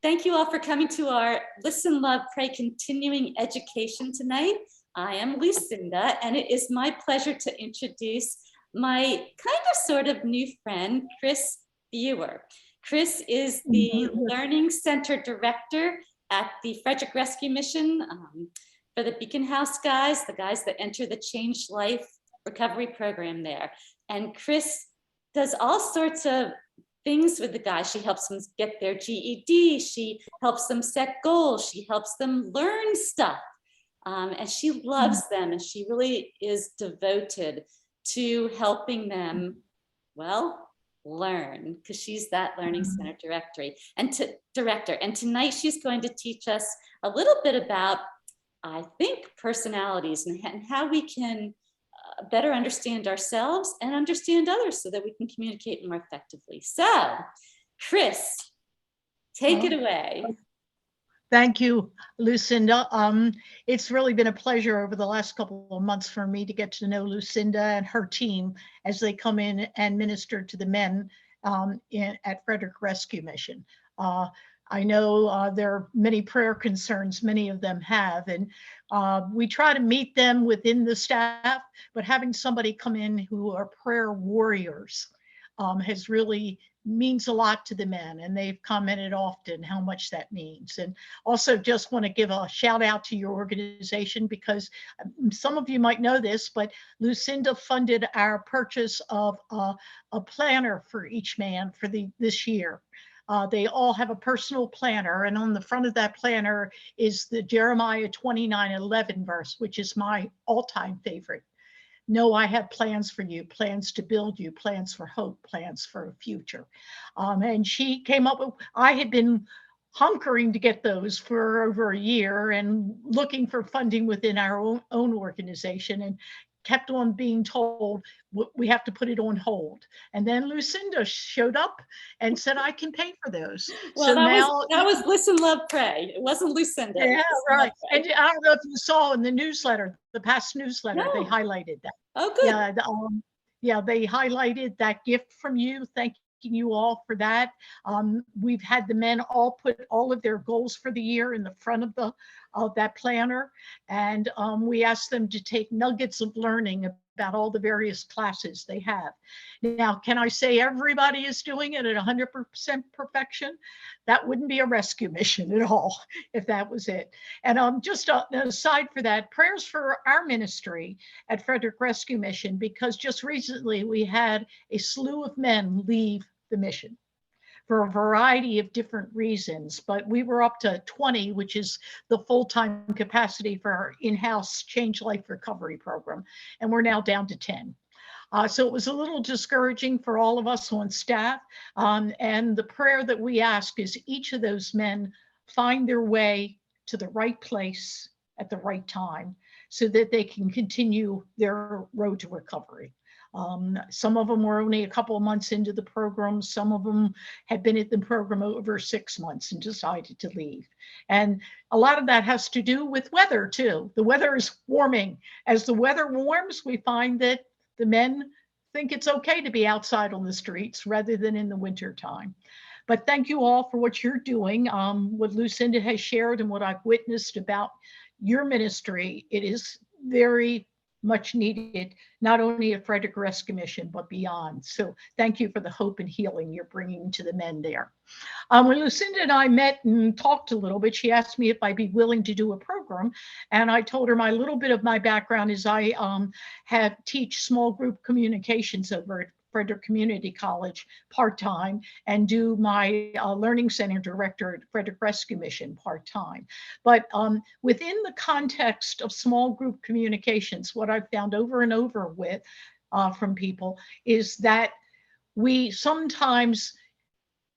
Thank you all for coming to our Listen, Love, Pray continuing education tonight. I am Lucinda, and it is my pleasure to introduce my kind of sort of new friend, Chris Bugher. Chris is the Learning Center Director at the Frederick Rescue Mission for the Beacon House guys, the guys that enter the Changed Life Recovery Program there. And Chris does all sorts of things with the guys. She helps them get their GED. She helps them set goals. She helps them learn stuff. And she loves them, and she really is devoted to helping them, well, learn, because she's that Learning Center director. And tonight she's going to teach us a little bit about, I think, personalities and how we can better understand ourselves and understand others so that we can communicate more effectively. So, Chris, take it away. Thank you, Lucinda. It's really been a pleasure over the last couple of months for me to get to know Lucinda and her team as they come in and minister to the men at Frederick Rescue Mission. I know there are many prayer concerns many of them have, and we try to meet them within the staff, but having somebody come in who are prayer warriors has really means a lot to the men, and they've commented often how much that means. And also just want to give a shout out to your organization, because some of you might know this, but Lucinda funded our purchase of a planner for each man for this year. They all have a personal planner, and on the front of that planner is the Jeremiah 29:11 verse, which is my all-time favorite. No, I have plans for you, plans to build you, plans for hope, plans for a future. And she came up with, I had been hunkering to get those for over a year and looking for funding within our own organization, and kept on being told we have to put it on hold. And then Lucinda showed up and said, I can pay for those. Well, so that was Listen, Love, Pray. It wasn't Lucinda. Yeah, right. And I don't know if you saw in the newsletter, the past newsletter, they highlighted that. Oh, good. Yeah, yeah, they highlighted that gift from you. Thank you all for that. We've had the men all put all of their goals for the year in the front of that planner, and we asked them to take nuggets of learning about all the various classes they have. Now, can I say everybody is doing it at 100% perfection? That wouldn't be a rescue mission at all if that was it. And just aside for that, prayers for our ministry at Frederick Rescue Mission, because just recently we had a slew of men leave the mission for a variety of different reasons, but we were up to 20, which is the full-time capacity for our in-house Change Life Recovery program, and we're now down to 10. So it was a little discouraging for all of us on staff, and the prayer that we ask is each of those men find their way to the right place at the right time so that they can continue their road to recovery. Some of them were only a couple of months into the program. Some of them had been at the program over 6 months and decided to leave. And a lot of that has to do with weather too. The weather is warming. As the weather warms, we find that the men think it's okay to be outside on the streets rather than in the winter time. But thank you all for what you're doing. What Lucinda has shared and what I've witnessed about your ministry, it is very much needed, not only at Frederick Rescue Mission, but beyond. So thank you for the hope and healing you're bringing to the men there. When Lucinda and I met and talked a little bit, she asked me if I'd be willing to do a program. And I told her my little bit of my background is I teach small group communications over at Frederick Community College part-time and do my Learning Center Director at Frederick Rescue Mission part-time. But within the context of small group communications, what I've found over and over with from people is that we sometimes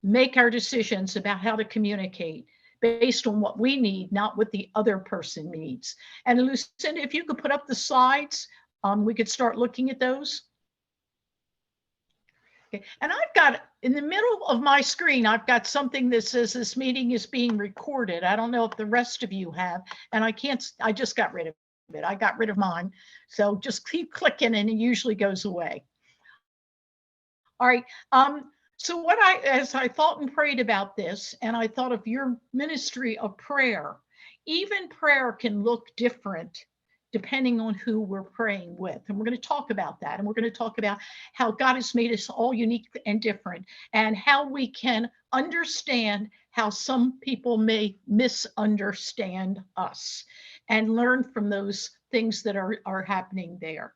make our decisions about how to communicate based on what we need, not what the other person needs. And Lucinda, if you could put up the slides, we could start looking at those. Okay. And I've got, in the middle of my screen, I've got something that says this meeting is being recorded. I don't know if the rest of you have, and I just got rid of it. I got rid of mine. So just keep clicking and it usually goes away. All right. So as I thought and prayed about this, and I thought of your ministry of prayer, even prayer can look different depending on who we're praying with. And we're going to talk about that. And we're going to talk about how God has made us all unique and different, and how we can understand how some people may misunderstand us and learn from those things that are happening there.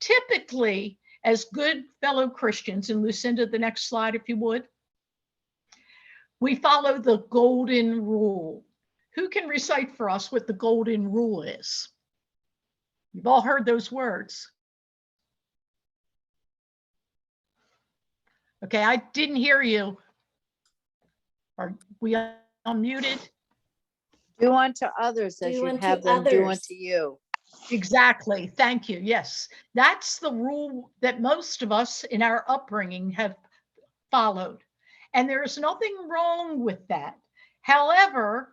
Typically, as good fellow Christians, and Lucinda, the next slide, if you would, we follow the golden rule. Who can recite for us what the golden rule is? You've all heard those words. Okay, I didn't hear you. Are we unmuted? Do unto others as you have them do unto you. Exactly. Thank you. Yes, that's the rule that most of us in our upbringing have followed. And there's nothing wrong with that. However,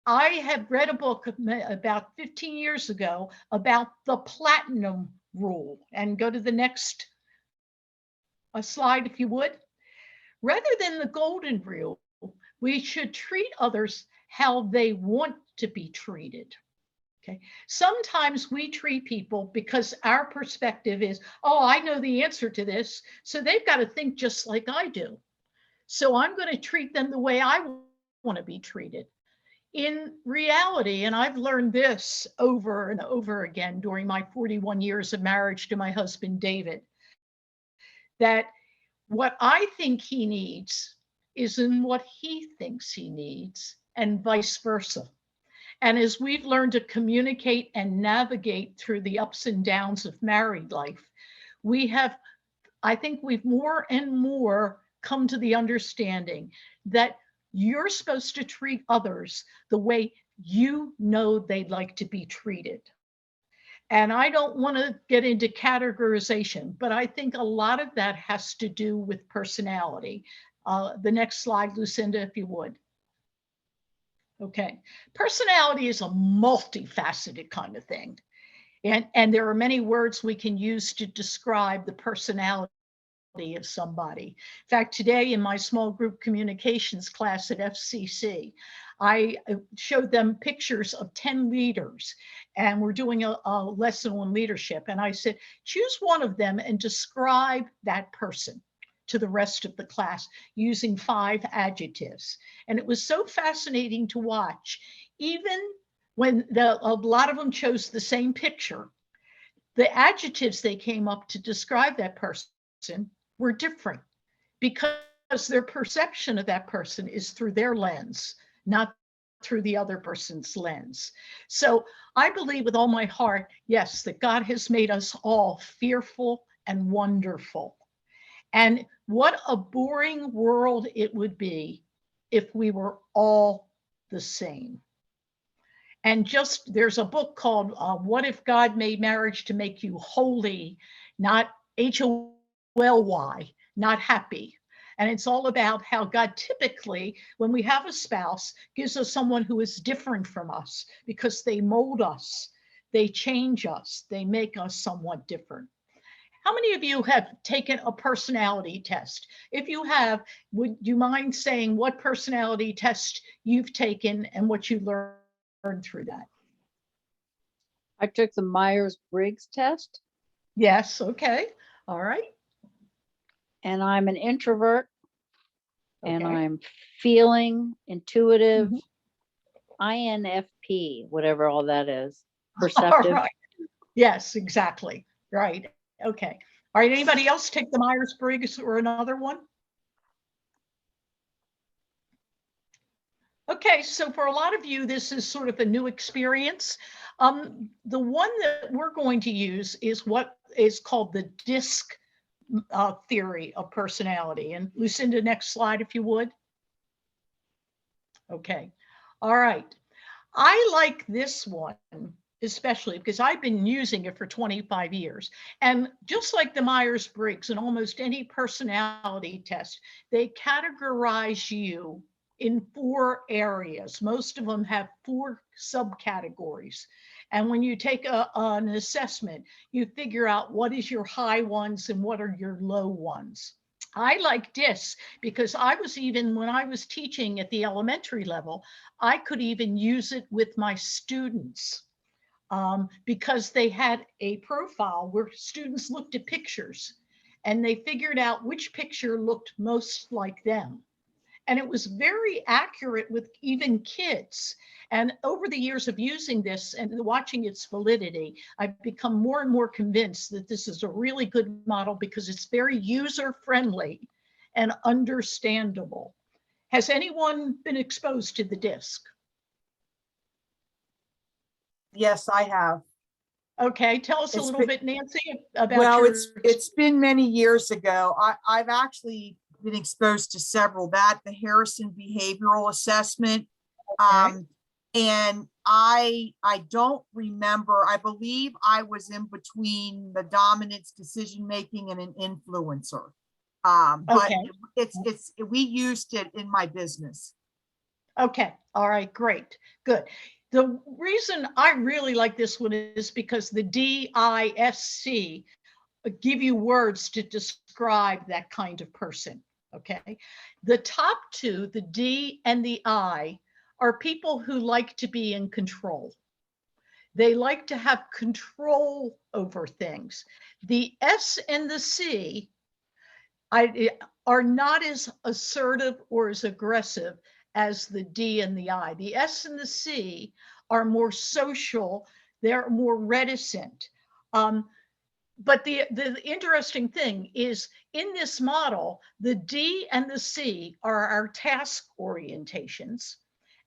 I have read a book about 15 years ago about the platinum rule. And go to the next slide, if you would. Rather than the golden rule, we should treat others how they want to be treated. Okay. Sometimes we treat people because our perspective is, oh, I know the answer to this, so they've got to think just like I do. So I'm going to treat them the way I want to be treated. In reality, and I've learned this over and over again during my 41 years of marriage to my husband, David, that what I think he needs isn't what he thinks he needs, and vice versa. And as we've learned to communicate and navigate through the ups and downs of married life, I think we've more and more come to the understanding that you're supposed to treat others the way you know they'd like to be treated. And I don't want to get into categorization, but I think a lot of that has to do with personality. The next slide, Lucinda, if you would. Okay, personality is a multifaceted kind of thing. And there are many words we can use to describe the personality of somebody. In fact, today in my small group communications class at FCC, I showed them pictures of 10 leaders, and we're doing a lesson on leadership. And I said, choose one of them and describe that person to the rest of the class using 5 adjectives. And it was so fascinating to watch. Even when a lot of them chose the same picture, the adjectives they came up to describe that person were different, because their perception of that person is through their lens, not through the other person's lens. So I believe with all my heart, yes, that God has made us all fearful and wonderful. And what a boring world it would be if we were all the same. And just, there's a book called What If God Made Marriage to Make You Holy, not HOLY, not happy. And it's all about how God typically, when we have a spouse, gives us someone who is different from us, because they mold us, they change us, they make us somewhat different. How many of you have taken a personality test? If you have, would you mind saying what personality test you've taken and what you learned through that? I took the Myers-Briggs test. Yes, okay, all right. And I'm an introvert, and Okay. I'm feeling, intuitive, Mhm. INFP, whatever all that is, All perceptive. right. Yes, exactly. Right. Okay. All right. Anybody else take the Myers-Briggs or another one? Okay. So for a lot of you, this is sort of a new experience. The one that we're going to use is what is called the DISC theory of personality. And Lucinda, next slide, if you would. Okay. All right. I like this one especially because I've been using it for 25 years. And just like the Myers-Briggs and almost any personality test, they categorize you in 4 areas. Most of them have 4 subcategories. And when you take an assessment, you figure out what is your high ones and what are your low ones. I like DISC because I was even, when I was teaching at the elementary level, I could even use it with my students because they had a profile where students looked at pictures and they figured out which picture looked most like them. And it was very accurate with even kids. And over the years of using this and watching its validity, I've become more and more convinced that this is a really good model because it's very user-friendly and understandable. Has anyone been exposed to the DISC? Yes, I have. Okay, tell us a It's little been- bit, Nancy, about Well, your... it's been many years ago. I've actually been exposed to several, that the Harrison behavioral assessment. Okay. And I don't remember, I believe I was in between the dominance decision making and an influencer. But Okay. we used it in my business. Okay, all right, great, good. The reason I really like this one is because the DISC give you words to describe that kind of person, okay? The top two, the D and the I, are people who like to be in control. They like to have control over things. The S and the C are not as assertive or as aggressive as the D and the I. The S and the C are more social, they're more reticent. But the interesting thing is in this model, the D and the C are our task orientations,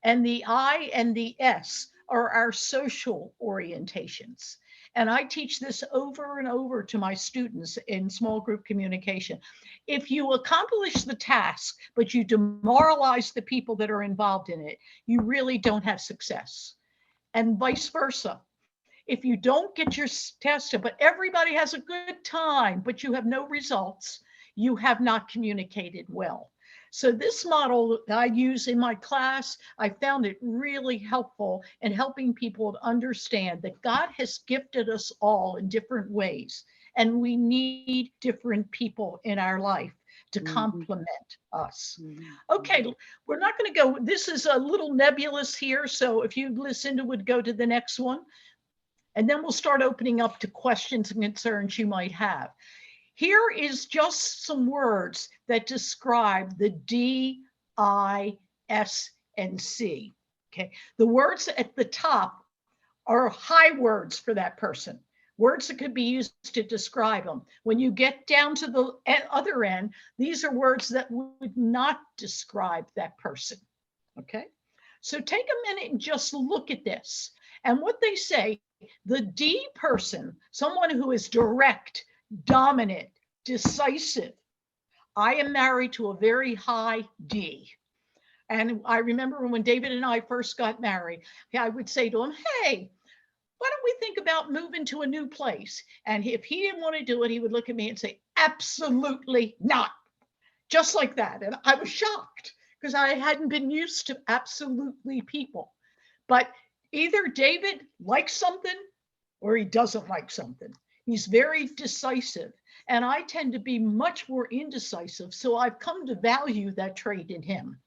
and the I and the S are our social orientations. And I teach this over and over to my students in small group communication. If you accomplish the task, but you demoralize the people that are involved in it, you really don't have success. And vice versa. If you don't get your test, but everybody has a good time, but you have no results, you have not communicated well. So this model that I use in my class, I found it really helpful in helping people understand that God has gifted us all in different ways, and we need different people in our life to complement us. Okay, we're not going to go, this is a little nebulous here, so if you listen to it, go to the next one. And then we'll start opening up to questions and concerns you might have. Here is just some words that describe the D, I, S, and C. Okay, the words at the top are high words for that person, words that could be used to describe them. When you get down to the other end, these are words that would not describe that person. Okay, so take a minute and just look at this. And what they say, the D person, someone who is direct, dominant, decisive. I am married to a very high D. And I remember when David and I first got married, I would say to him, hey, why don't we think about moving to a new place? And if he didn't want to do it, he would look at me and say, absolutely not. Just like that. And I was shocked because I hadn't been used to absolutely people. But either David likes something or he doesn't like something. He's very decisive. And I tend to be much more indecisive. So I've come to value that trait in him.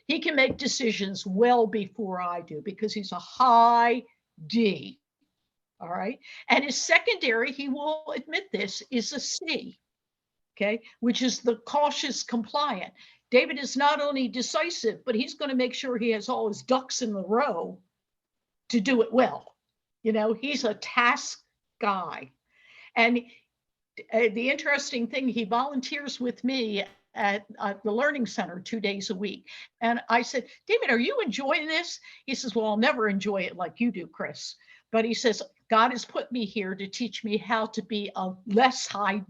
He can make decisions well before I do because he's a high D. All right. And his secondary, he will admit this, is a C. Okay, which is the cautious compliant. David is not only decisive, but he's going to make sure he has all his ducks in a row to do it well. You know, he's a task guy. And the interesting thing, he volunteers with me at the Learning Center 2 days a week. And I said, David, are you enjoying this? He says, well, I'll never enjoy it like you do, Chris. But he says, God has put me here to teach me how to be a less high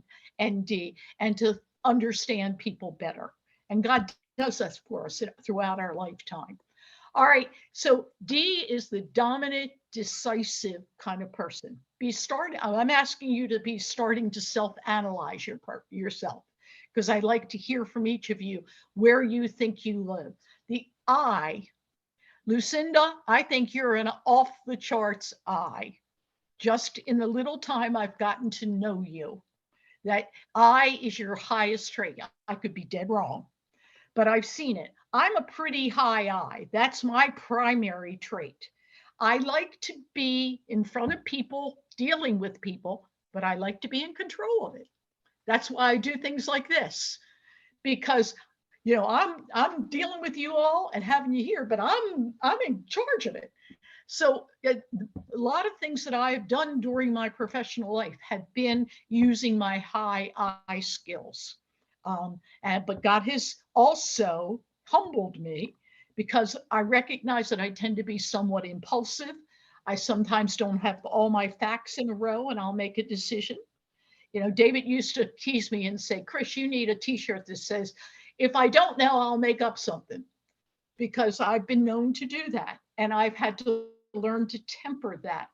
ND and to understand people better. And God does that for us throughout our lifetime. All right, so D is the dominant, decisive kind of person. I'm asking you to be starting to self-analyze yourself, because I'd like to hear from each of you where you think you live. The I, Lucinda, I think you're an off the charts I, just in the little time I've gotten to know you. that I is your highest trait. I could be dead wrong, but I've seen it. I'm a pretty high I. That's my primary trait. I like to be in front of people, dealing with people, but I like to be in control of it. That's why I do things like this, because I'm dealing with you all and having you here, but I'm in charge of it. So a lot of things that I have done during my professional life have been using my high I skills. But God has also humbled me, because I recognize that I tend to be somewhat impulsive. I sometimes don't have all my facts in a row and I'll make a decision. David used to tease me and say, Chris, you need a t-shirt that says, if I don't know, I'll make up something, because I've been known to do that. And I've had to learn to temper that.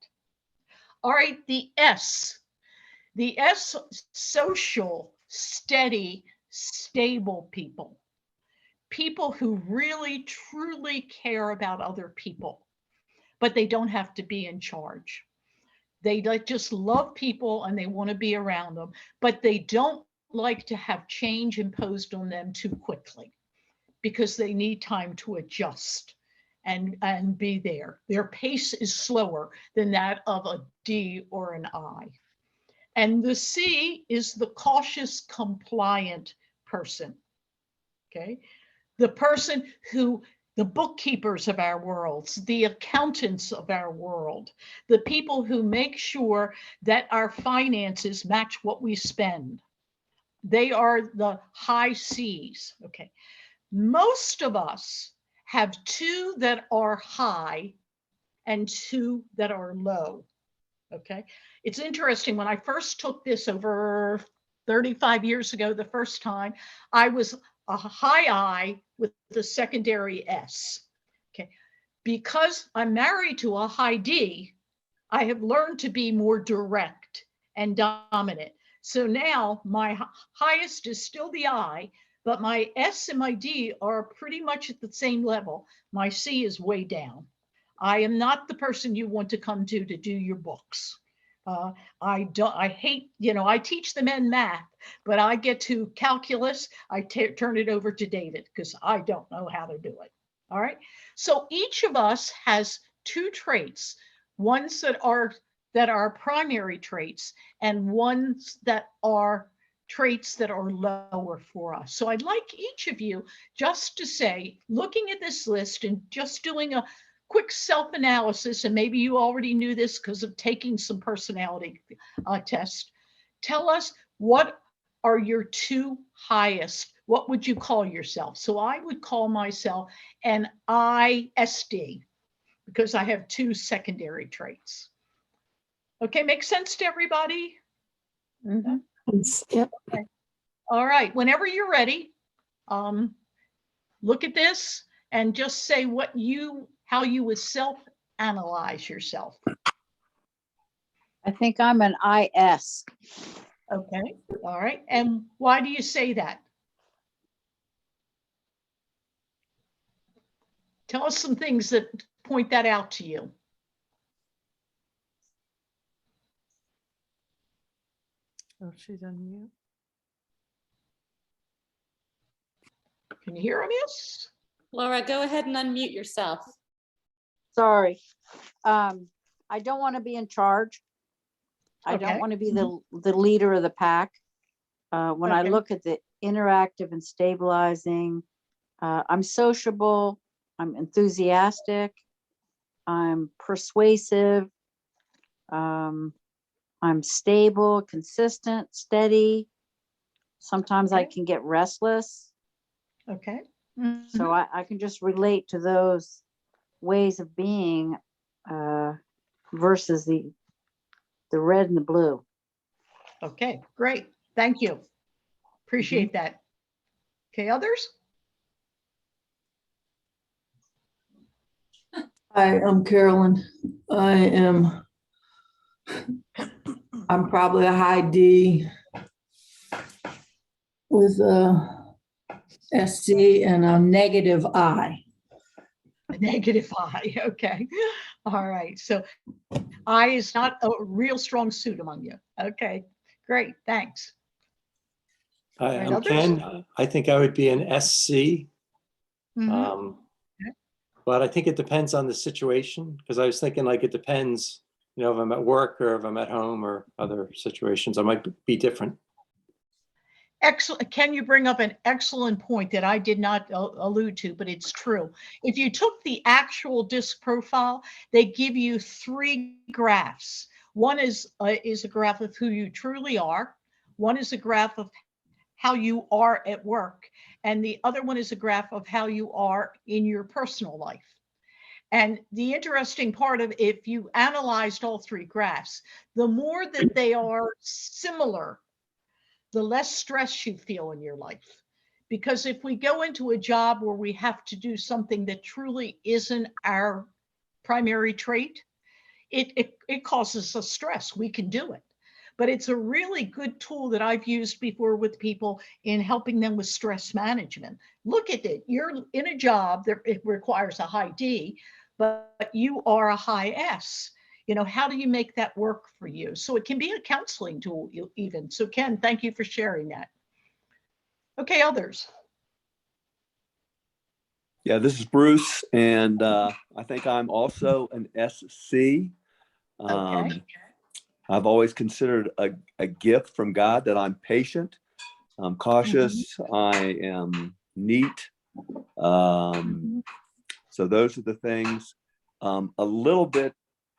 All right, the S, social, steady, stable people. People who really, truly care about other people, but they don't have to be in charge. They just love people and they want to be around them, but they don't like to have change imposed on them too quickly, because they need time to adjust and be there. Their pace is slower than that of a D or an I. And the C is the cautious, compliant person. Okay. The person who, the bookkeepers of our worlds, the accountants of our world, the people who make sure that our finances match what we spend. They are the high C's. Okay. Most of us have two that are high and two that are low. Okay. It's interesting. When I first took this over 35 years ago, the first time, I was a high I with the secondary S. Okay. Because I'm married to a high D, I have learned to be more direct and dominant. So now my highest is still the I, but my S and my D are pretty much at the same level. My C is way down. I am not the person you want to come to do your books. I hate, I teach the men math, but I get to calculus, I turn it over to David, because I don't know how to do it. All right. So each of us has two traits, ones that are primary traits and ones that are traits that are lower for us. So I'd like each of you just to say, looking at this list and just doing a quick self-analysis, and maybe you already knew this because of taking some personality tests, tell us, what are your two highest? What would you call yourself? So I would call myself an ISD, because I have two secondary traits. Okay, makes sense to everybody? Mhm. Yep. Okay. All right, whenever you're ready, look at this and just say how you would self-analyze yourself. I think I'm an IS. Okay, all right. And why do you say that? Tell us some things that point that out to you. Oh, she's on mute. Can you hear me? Yes? Laura, go ahead and unmute yourself. Sorry. I don't want to be in charge. I Okay. don't want to be the leader of the pack. When I Okay. look at the interactive and stabilizing, I'm sociable, I'm enthusiastic, I'm persuasive, I'm stable, consistent, steady. Sometimes I Okay. can get restless. Okay. So I can just relate to those ways of being versus the red and the blue. Okay, great. Thank you. Appreciate that. Okay, others? Hi, I'm Carolyn. I'm probably a high D with a SC and a negative I. A negative I, okay. All right, so I is not a real strong suit among you. Okay, great, thanks. Right, I'm others? Ken. I think I would be an SC. Mhm. Okay. But I think it depends on the situation, because I was thinking like it depends, if I'm at work or if I'm at home or other situations, I might be different. Excellent. Ken, you bring up an excellent point that I did not allude to, but it's true. If you took the actual DISC profile, they give you 3 graphs. One is a graph of who you truly are. One is a graph of how you are at work. And the other one is a graph of how you are in your personal life. And the interesting part of, if you analyzed all 3 graphs, the more that they are similar, the less stress you feel in your life. Because if we go into a job where we have to do something that truly isn't our primary trait, it causes us stress. We can do it. But it's a really good tool that I've used before with people in helping them with stress management. Look at it. You're in a job that it requires a high D, but you are a high S. How do you make that work for you? So it can be a counseling tool even. So Ken, thank you for sharing that. Okay, others. Yeah, this is Bruce, and I think I'm also an SC. Okay. I've always considered a gift from God that I'm patient, I'm cautious, I am neat. So those are the things. A little bit,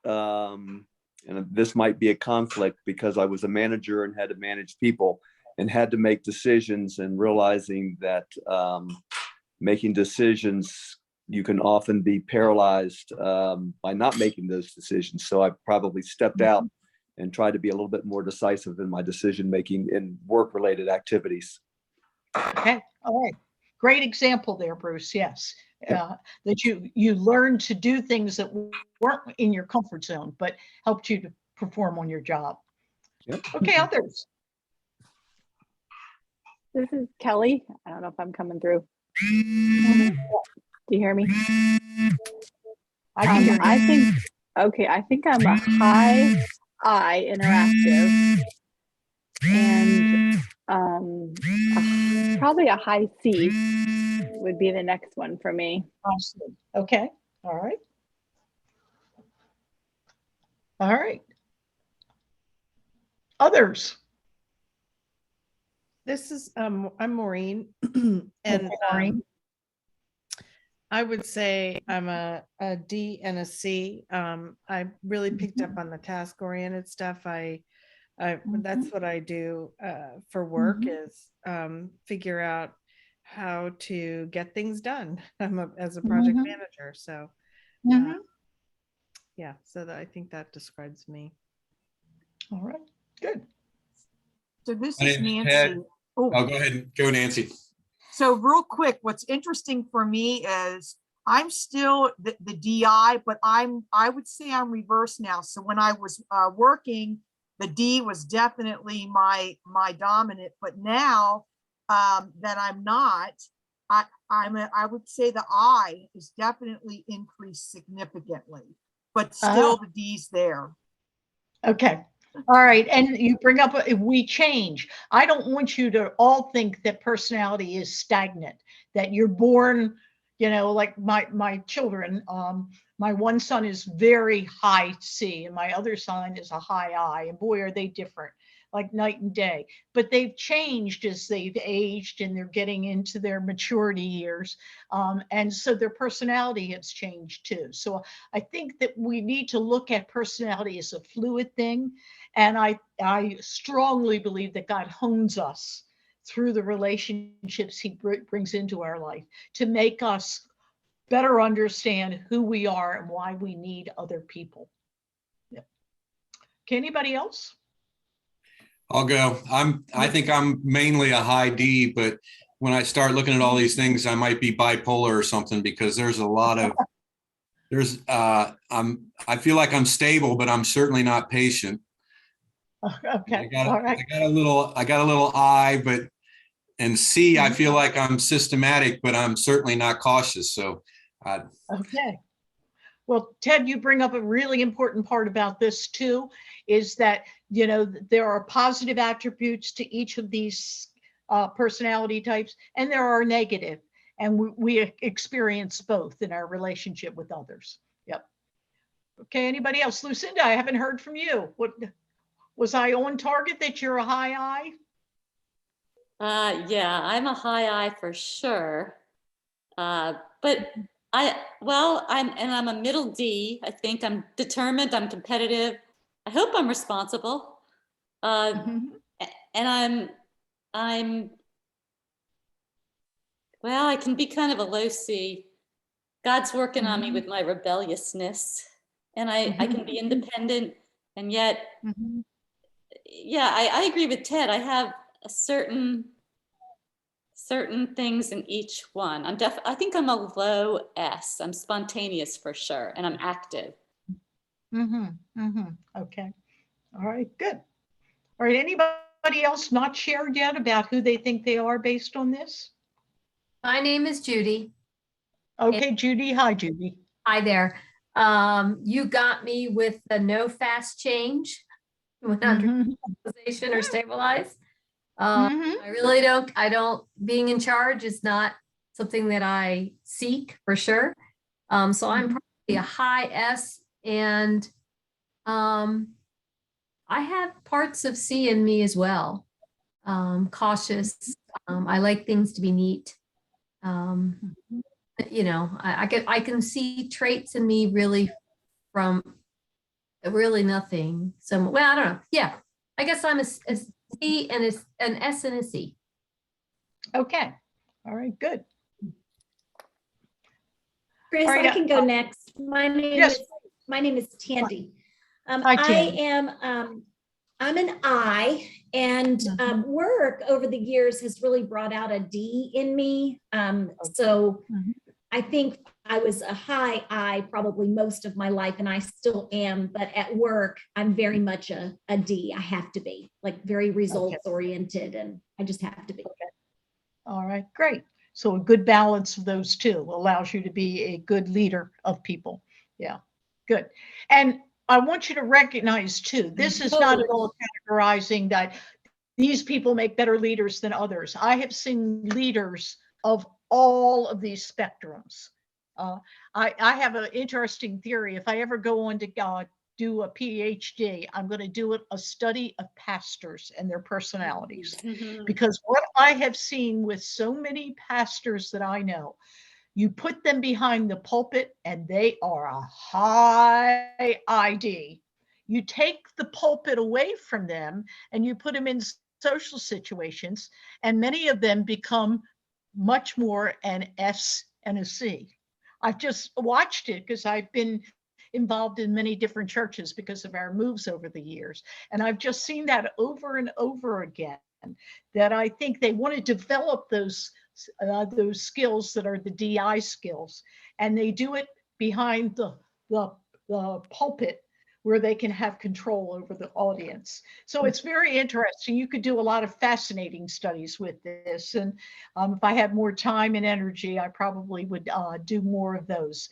and this might be a conflict because I was a manager and had to manage people and had to make decisions, and realizing that making decisions, you can often be paralyzed by not making those decisions. So I probably stepped out and tried to be a little bit more decisive in my decision making in work-related activities. Okay, all right. Great example there, Bruce. Yes, that you learned to do things that weren't in your comfort zone, but helped you to perform on your job. Yep. Okay, others. This is Kelly. I don't know if I'm coming through. Do you hear me? I can hear you. I think I'm a high I interactive, and probably a high C would be the next one for me. Awesome. Okay. All right. All right. Others. This is, I'm Maureen. And Maureen. I would say I'm a D and a C. I really picked up on the task-oriented stuff. That's what I do for work, is figure out how to get things done. As a project manager. So yeah, so I think that describes me. All right, good. So this My is name's Nancy. Ted. Oh, go ahead and go, Nancy. so real quick, what's interesting for me is I'm still the DI, but I would say I'm reversed now. So when I was working, the D was definitely my dominant, but now that I'm not, I would say the I is definitely increased significantly, but still the D's there. Okay. All right. And you bring up, we change. I don't want you to all think that personality is stagnant, that you're born, like my children, my one son is very high C and my other son is a high I, and boy, are they different, like night and day. But they've changed as they've aged and they're getting into their maturity years. And so their personality has changed too. So I think that we need to look at personality as a fluid thing. And I strongly believe that God hones us through the relationships he brings into our life to make us better understand who we are and why we need other people. Yeah. Okay, anybody else? I'll go. I think I'm mainly a high D, but when I start looking at all these things, I might be bipolar or something, because there's a lot of, I feel like I'm stable, but I'm certainly not patient. Okay. All right. I got a little I, and C, I feel like I'm systematic, but I'm certainly not cautious. So, okay. Well, Ted, you bring up a really important part about this too, is that, there are positive attributes to each of these personality types, and there are negative. And we experience both in our relationship with others. Yep. Okay, anybody else? Lucinda, I haven't heard from you. What was I on target that you're a high I? Yeah, I'm a high I for sure. But I'm a middle D. I think I'm determined, I'm competitive. I hope I'm responsible. And well, I can be kind of a low C. God's working on me with my rebelliousness, and I can be independent, and yet, yeah, I agree with Ted. I have a certain things in each one. I think I'm a low S. I'm spontaneous for sure, and I'm active. Okay. All right, good. All right, anybody else not shared yet about who they think they are based on this? My name is Judy. Okay, Judy. Hi, Judy. Hi there. You got me with the no fast change when under stabilization or stabilize. I really don't, being in charge is not something that I seek for sure. So I'm probably a high S, and I have parts of C in me as well. Cautious. I like things to be neat. You know, I can see traits in me really from really nothing. So, well, I don't know. Yeah, I guess I'm a C and an S and a C. Okay. All right, good. Chris, right, I can go next. My name is Tandy. Hi, Tandy. I'm an I, and work over the years has really brought out a D in me. So I think I was a high I probably most of my life, and I still am, but at work, I'm very much a D. I have to be, like, very results oriented, and I just have to be. All right, great. So a good balance of those two allows you to be a good leader of people. Yeah, good. And I want you to recognize too, this is not at all categorizing that these people make better leaders than others. I have seen leaders of all of these spectrums. I have an interesting theory. If I ever go on to do a PhD, I'm going to do a study of pastors and their personalities. Because what I have seen with so many pastors that I know, you put them behind the pulpit and they are a high ID. You take the pulpit away from them and you put them in social situations, and many of them become much more an S and a C. I've just watched it because I've been involved in many different churches because of our moves over the years. And I've just seen that over and over again, that I think they want to develop those skills that are the DI skills, and they do it behind the pulpit where they can have control over the audience. So it's very interesting. You could do a lot of fascinating studies with this. And if I had more time and energy, I probably would do more of those.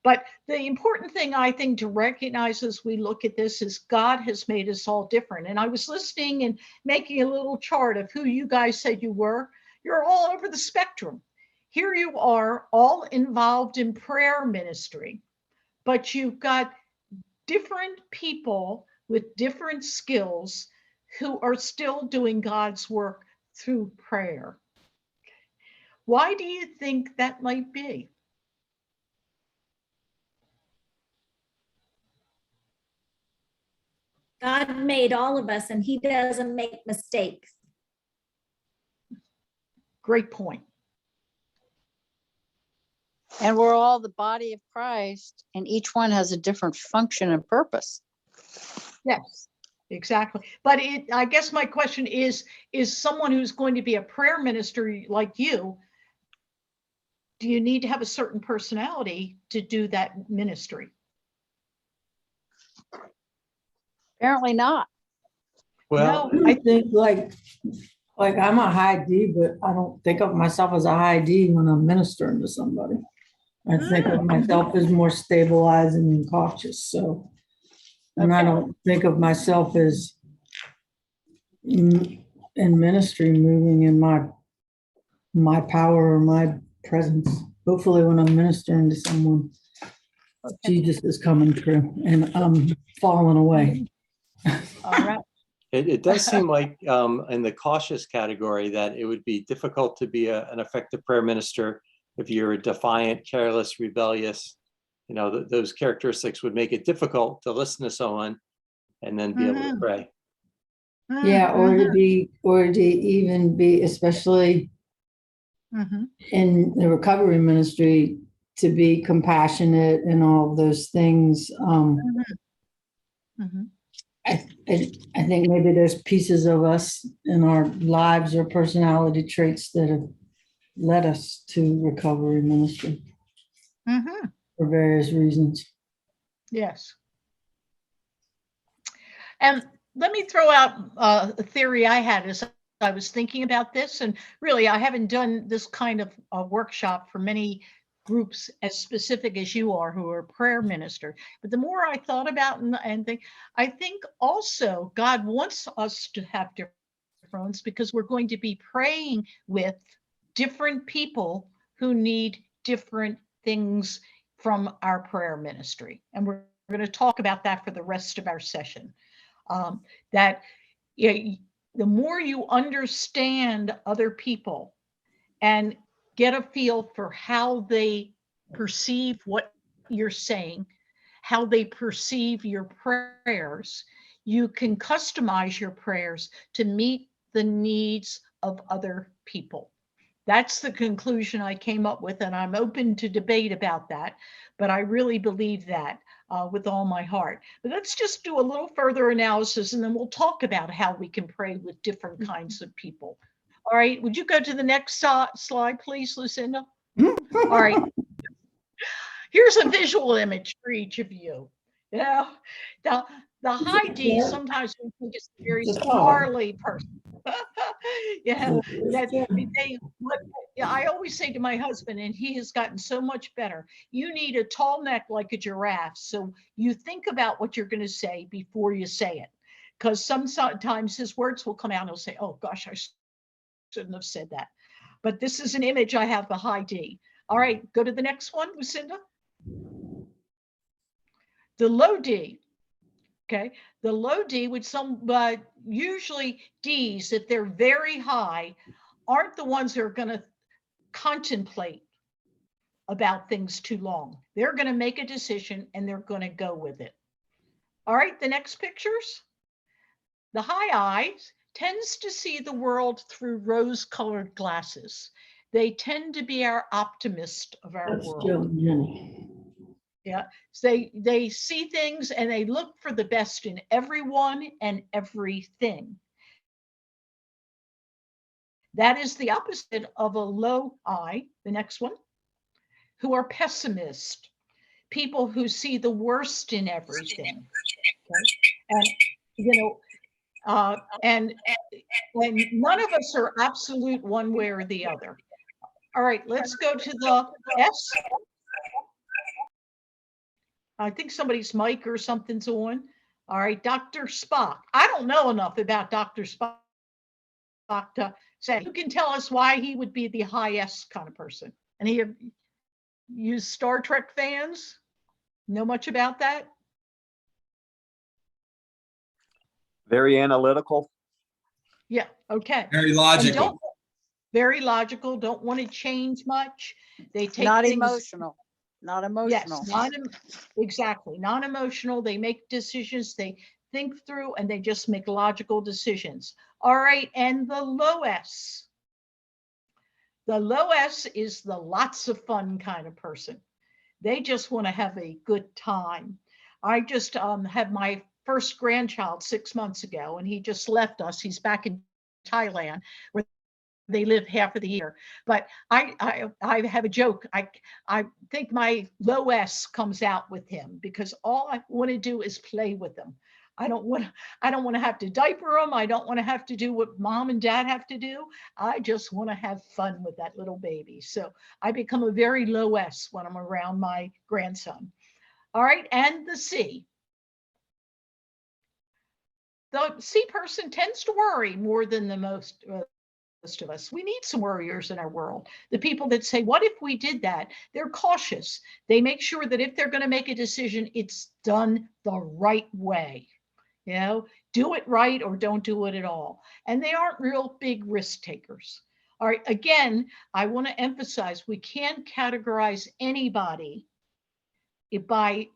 But the important thing I think to recognize as we look at this is God has made us all different. And I was listening and making a little chart of who you guys said you were. You're all over the spectrum. Here you are, all involved in prayer ministry, but you've got different people with different skills who are still doing God's work through prayer. Why do you think that might be? God made all of us, and he doesn't make mistakes. Great point. And we're all the body of Christ, and each one has a different function and purpose. Yes, exactly. But I guess my question is someone who's going to be a prayer minister like you, do you need to have a certain personality to do that ministry? Apparently not. Well, I think like I'm a high D, but I don't think of myself as a high D when I'm ministering to somebody. I think of myself as more stabilizing and cautious. So, and I don't think of myself as in ministry moving in my power or my presence. Hopefully when I'm ministering to someone, Jesus is coming through and I'm falling away. All right. It does seem like in the cautious category that it would be difficult to be an effective prayer minister if you're a defiant, careless, rebellious. You know, those characteristics would make it difficult to listen to someone and then be able to pray. Yeah, or to even be, especially in the recovery ministry, to be compassionate and all of those things. I think maybe there's pieces of us in our lives or personality traits that have led us to recovery ministry for various reasons. Yes. And let me throw out a theory I had as I was thinking about this. And really, I haven't done this kind of a workshop for many groups as specific as you are, who are prayer minister. But the more I thought about and think, I think also God wants us to have difference because we're going to be praying with different people who need different things from our prayer ministry. And we're going to talk about that for the rest of our session. That the more you understand other people and get a feel for how they perceive what you're saying, how they perceive your prayers, you can customize your prayers to meet the needs of other people. That's the conclusion I came up with, and I'm open to debate about that, but I really believe that with all my heart. But let's just do a little further analysis, and then we'll talk about how we can pray with different kinds of people. All right, would you go to the next slide, please, Lucinda? All right. Here's a visual image for each of you. Yeah, the high D sometimes we think it's a very snarly person. Yeah, I always say to my husband, and he has gotten so much better, you need a tall neck like a giraffe. So you think about what you're going to say before you say it. Because sometimes his words will come out and he'll say, oh gosh, I shouldn't have said that. But this is an image I have, the high D. All right, go to the next one, Lucinda. The low D. Okay, the low D with usually Ds, if they're very high, aren't the ones that are going to contemplate about things too long. They're going to make a decision and they're going to go with it. All right, the next pictures. The high I's tends to see the world through rose-colored glasses. They tend to be our optimist of our world. Yeah, so they see things and they look for the best in everyone and everything. That is the opposite of a low I, the next one, who are pessimist, people who see the worst in everything. Okay? And none of us are absolute one way or the other. All right, let's go to the S. I think somebody's mic or something's on. All right, Dr. Spock. I don't know enough about Dr. Spock to say. You can tell us why he would be the high S kind of person. And you Star Trek fans know much about that? Very analytical. Yeah, okay. Very logical. Very logical, don't want to change much. They take Not things, emotional. Not emotional. yes, exactly, non-emotional. They make decisions, they think through, and they just make logical decisions. All right, and the low S. The low S is the lots of fun kind of person. They just want to have a good time. I just had my first grandchild 6 months ago, and he just left us. He's back in Thailand, where they live half of the year. But I have a joke. I think my low S comes out with him because all I want to do is play with him. I don't want to have to diaper him. I don't want to have to do what mom and dad have to do. I just want to have fun with that little baby. So I become a very low S when I'm around my grandson. All right, and the C. the C person tends to worry more than the most of us. We need some worriers in our world. The people that say, what if we did that? They're cautious. They make sure that if they're going to make a decision, it's done the right way. You know, do it right or don't do it at all. And they aren't real big risk takers. All right, again, I want to emphasize we can't categorize anybody by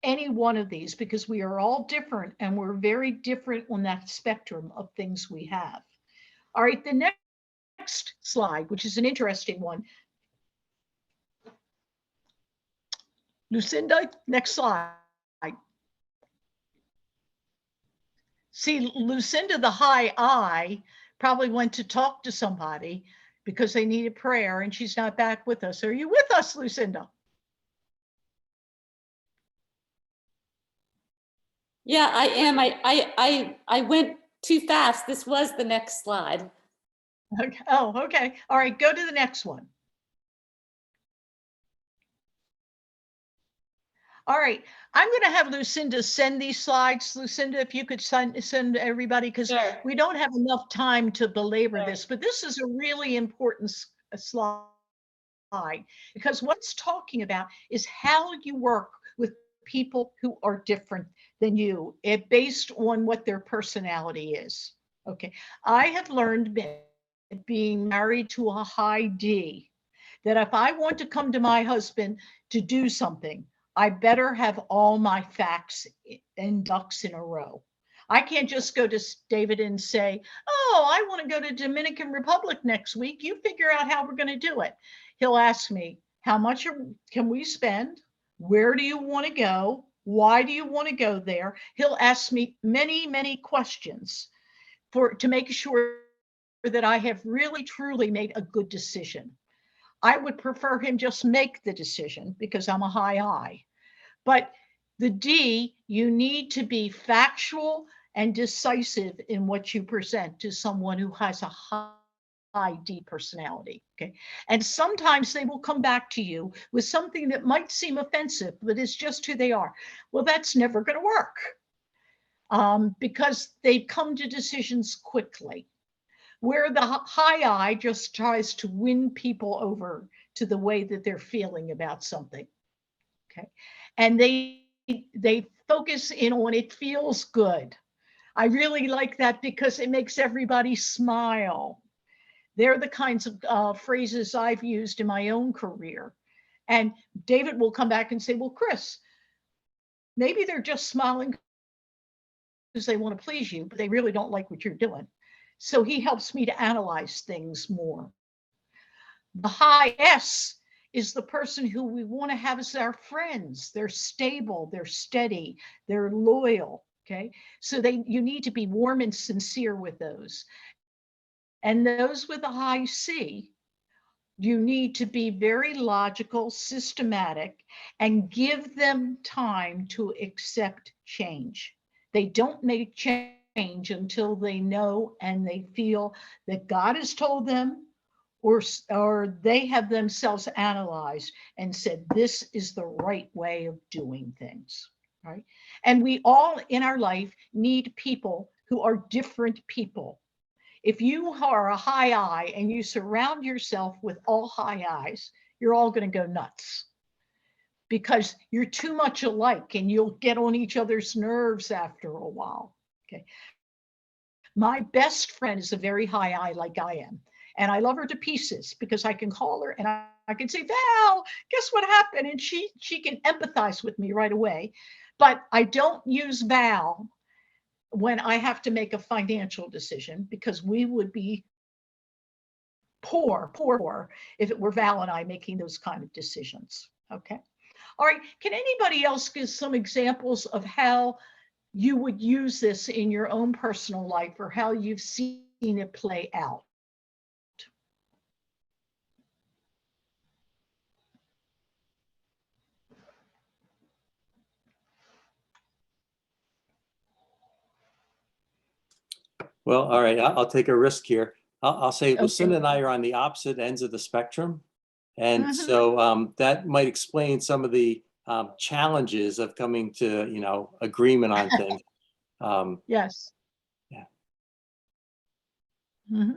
any one of these because we are all different and we're very different on that spectrum of things we have. All right, the next slide, which is an interesting one. Lucinda, next slide. See, Lucinda, the high I, probably went to talk to somebody because they needed prayer and she's not back with us. Are you with us, Lucinda? Yeah, I am. I went too fast. This was the next slide. Okay. Oh, okay. All right, go to the next one. All right, I'm going to have Lucinda send these slides. Lucinda, if you could send everybody, because Sure. we don't have enough time to belabor this, but this is a really important slide because what it's talking about is how you work with people who are different than you, based on what their personality is. Okay, I have learned being married to a high D that if I want to come to my husband to do something, I better have all my facts and ducks in a row. I can't just go to David and say, oh, I want to go to Dominican Republic next week. You figure out how we're going to do it. He'll ask me, how much can we spend? Where do you want to go? Why do you want to go there? He'll ask me many, many questions to make sure that I have really, truly made a good decision. I would prefer him just make the decision because I'm a high I. But the D, you need to be factual and decisive in what you present to someone who has a high D personality. Okay. And sometimes they will come back to you with something that might seem offensive, but it's just who they are. Well, that's never going to work because they come to decisions quickly. Where the high I just tries to win people over to the way that they're feeling about something. Okay. And they focus in on it feels good. I really like that because it makes everybody smile. They're the kinds of phrases I've used in my own career. And David will come back and say, well, Chris, maybe they're just smiling because they want to please you, but they really don't like what you're doing. So he helps me to analyze things more. The high S is the person who we want to have as our friends. They're stable, they're steady, they're loyal. Okay, so you need to be warm and sincere with those. And those with a high C, you need to be very logical, systematic, and give them time to accept change. They don't make change until they know and they feel that God has told them, or they have themselves analyzed and said, this is the right way of doing things, right? And we all in our life need people who are different people. If you are a high I and you surround yourself with all high I's, you're all going to go nuts because you're too much alike and you'll get on each other's nerves after a while. Okay. My best friend is a very high I like I am. And I love her to pieces because I can call her and I can say, Val, guess what happened? And she can empathize with me right away. But I don't use Val when I have to make a financial decision because we would be poor if it were Val and I making those kind of decisions. Okay. All right. Can anybody else give some examples of how you would use this in your own personal life or how you've seen it play out? Well, all right, I'll take a risk here. I'll say Okay. Lucinda and I are on the opposite ends of the spectrum. And so that might explain some of the challenges of coming to, agreement on things. Yes. Mhm.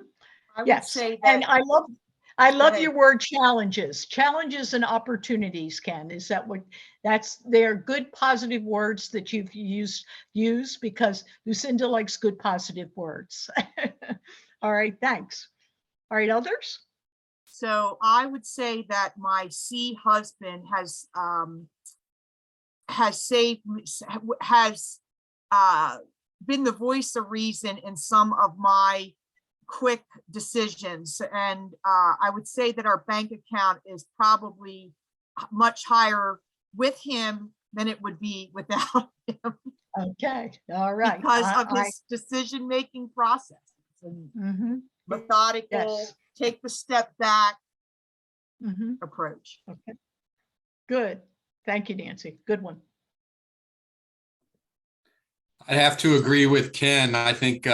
I would Yes, say and that, I love ahead. your word challenges and opportunities, Ken. Is that what, they're good positive words that you've used because Lucinda likes good positive words. All right, thanks. All right, others? So I would say that my C husband has saved me, has been the voice of reason in some of my quick decisions. And I would say that our bank account is probably much higher with him than it would be without him Okay, all right. because of his decision-making process. And Mhm. methodical, Yes. take the step back Mhm. approach. Okay, good. Thank you, Nancy. Good one. I'd have to agree with Ken. I think